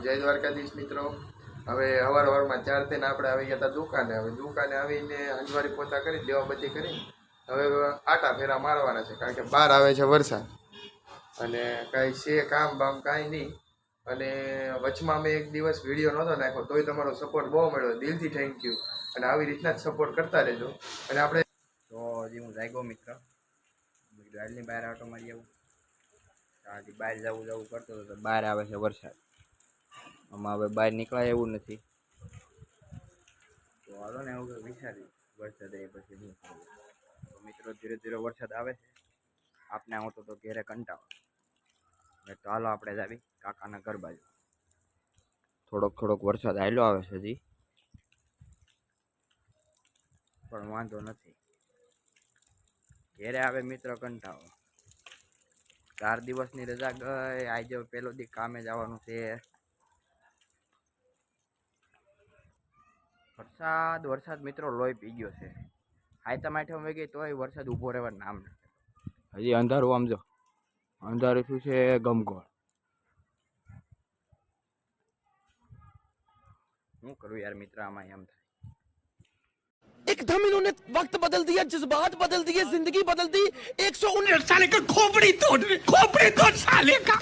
જય દ્વારકાધીશ મિત્રો. હવે સવારમાં 4 થઈને આપણે આવી ગયા હતા દુકાને. હવે દુકાને આવીને અંજવારી પોતા કરી દેવાબત્તી કરી હવે આટા ફેરા મારવાના છે, કારણ કે બહાર આવે છે વરસાદ અને કાંઈ છે કામ બામ કાંઈ નહીં. અને વચમાં મેં એક દિવસ વિડીયો નહોતો નાખ્યો, તોય તમારો સપોર્ટ બહુ મળ્યો, દિલથી થેન્ક યુ. અને આવી રીતના જ સપોર્ટ કરતા રહેજો. અને આપણે તો હજી હું જાગ્યો મિત્ર, ગાડીની બહાર આટો મારી આવું. હજી બહાર જવું કરતો હતો તો બહાર આવે છે વરસાદ. આમાં હવે બહાર નીકળાય એવું નથી. તો હાલો ને એવું વિચાર્યું વરસાદ એ પછી શું કરવું. તો મિત્રો ધીરે ધીરે વરસાદ આવે છે. આપને આવતો તો ઘેરે કંટાળો. તો હાલો આપણે જ આવી કાકાના ઘર બાજુ. થોડોક વરસાદ હાલ્યો આવે છે હજી, પણ વાંધો નથી. ઘેરે આવે મિત્ર કંટાળો. 4 દિવસની રજા ગઈ, આજે પહેલો દી કામે જવાનું છે. વરસાદ મિત્રો લોહી પી ગયો છે. હાયતા માઠે અમે ગઈ તોય વરસાદ ઊભો રહેવા નામ નથી. હજી અંધારું આમ જો, અંધારું શું છે ગમગોળ. શું કરું યાર મિત્ર, આમાં એમ થાય. एकदम इन्होंने वक्त बदल दिया, जज्बात बदल दिए, जिंदगी बदल दी। 119 साले का खोपड़ी तोड़ साले का।